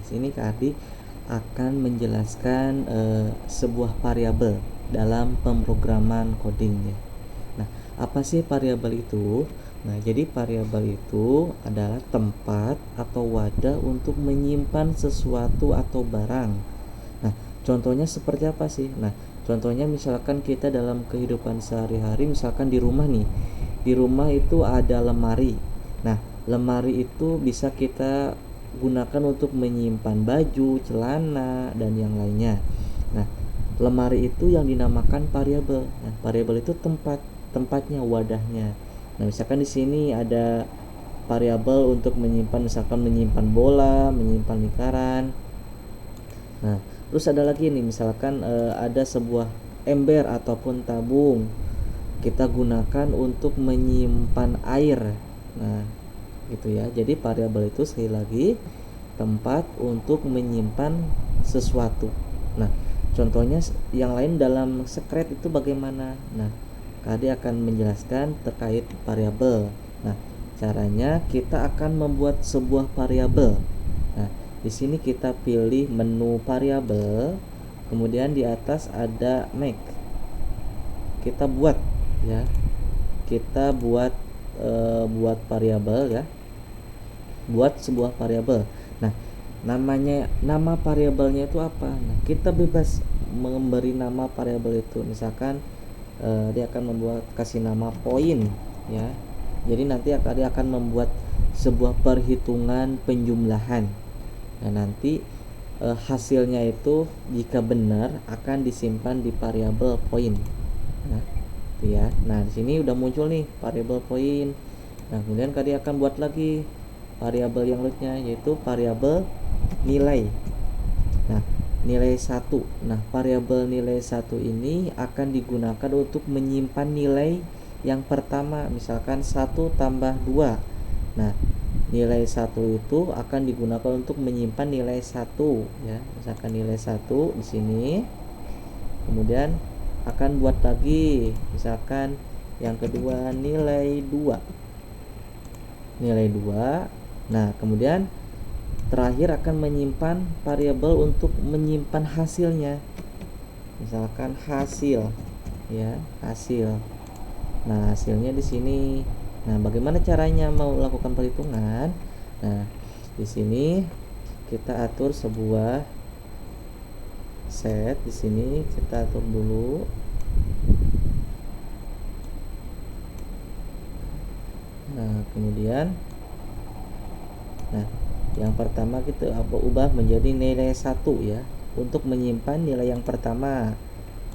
Sini Kak Ardi akan menjelaskan sebuah variabel dalam pemrograman coding ya. Nah, apa sih variabel itu? Nah, jadi variabel itu adalah tempat atau wadah untuk menyimpan sesuatu atau barang. Nah, contohnya seperti apa sih? Nah, contohnya misalkan kita dalam kehidupan sehari-hari, misalkan di rumah nih. Di rumah itu ada lemari. Nah, lemari itu bisa kita gunakan untuk menyimpan baju, celana, dan yang lainnya. Nah, lemari itu yang dinamakan variabel. Nah, variabel itu tempatnya, wadahnya. Nah, misalkan di sini ada variabel untuk menyimpan bola, menyimpan lingkaran. Nah, terus ada lagi nih, misalkan ada sebuah ember ataupun tabung kita gunakan untuk menyimpan air. Nah, gitu ya. Jadi variabel itu sekali lagi tempat untuk menyimpan sesuatu. Nah, contohnya yang lain dalam Scratch itu bagaimana? Nah, Kadi akan menjelaskan terkait variabel. Nah, caranya kita akan membuat sebuah variabel. Nah, di sini kita pilih menu variabel, kemudian di atas ada make. Kita buat ya. Kita buat variabel ya. Buat sebuah variabel. Nah, nama variabelnya itu apa? Nah, kita bebas memberi nama variabel itu. Misalkan dia akan kasih nama poin ya. Jadi nanti dia akan membuat sebuah perhitungan penjumlahan. Nah, nanti hasilnya itu jika benar akan disimpan di variabel poin. Nah, itu ya. Nah, di sini udah muncul nih variabel poin. Nah, kemudian dia akan buat lagi variabel yang lainnya, yaitu variabel nilai. Nah, nilai 1. Nah, variabel nilai 1 ini akan digunakan untuk menyimpan nilai yang pertama, misalkan 1 tambah 2. Nah, nilai 1 itu akan digunakan untuk menyimpan nilai 1 ya. Misalkan nilai 1 di sini. Kemudian akan buat lagi misalkan yang kedua nilai 2. Nilai 2. Nah, kemudian terakhir akan menyimpan variabel untuk menyimpan hasilnya. Misalkan hasil ya, hasil. Nah, hasilnya di sini. Nah, bagaimana caranya mau lakukan perhitungan? Nah, di sini kita atur sebuah set. Di sini kita atur dulu. Nah, kemudian yang pertama kita ubah menjadi nilai 1 ya, untuk menyimpan nilai yang pertama.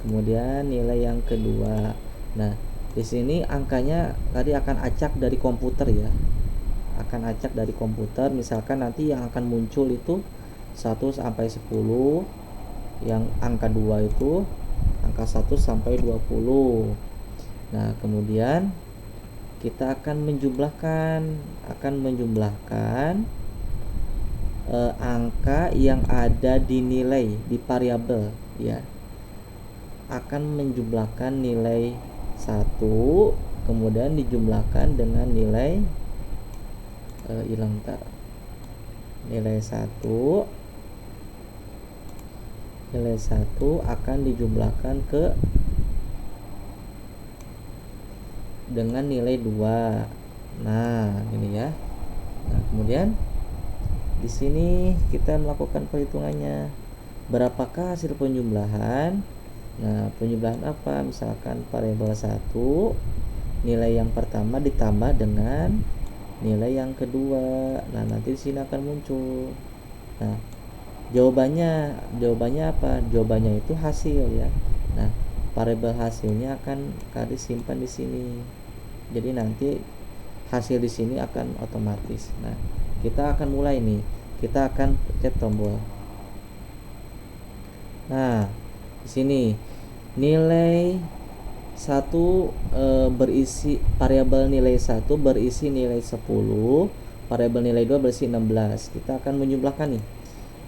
Kemudian nilai yang kedua. Nah, di sini angkanya tadi akan acak dari komputer ya. Akan acak dari komputer, misalkan nanti yang akan muncul itu 1 sampai 10. Yang angka 2 itu angka 1 sampai 20. Nah, kemudian kita akan menjumlahkan angka yang ada di nilai di variabel ya. Akan menjumlahkan nilai 1 kemudian dijumlahkan dengan nilai nilai 1 akan dijumlahkan dengan nilai 2. Nah, ini ya. Nah, kemudian di sini kita melakukan perhitungannya. Berapakah hasil penjumlahan? Nah, penjumlahan apa? Misalkan variabel 1, nilai yang pertama ditambah dengan nilai yang kedua. Nah, nanti di sini akan muncul. Nah, jawabannya apa? Jawabannya itu hasil ya. Nah, variabel hasilnya akan disimpan di sini. Jadi nanti hasil di sini akan otomatis. Nah, kita akan mulai nih. Kita akan pencet tombol. Nah, di sini nilai 1 berisi variabel nilai 1 berisi nilai 10, variabel nilai 2 berisi 16. Kita akan menjumlahkan nih.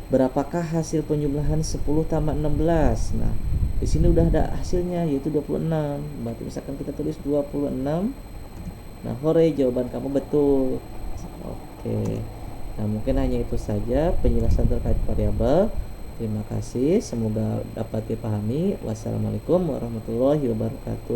Berapakah hasil penjumlahan 10 tambah 16? Nah, di sini udah ada hasilnya yaitu 26. Berarti misalkan kita tulis 26. Nah, hore, jawaban kamu betul. Oke. Nah, mungkin hanya itu saja penjelasan terkait variabel. Terima kasih, semoga dapat dipahami. Wassalamualaikum warahmatullahi wabarakatuh.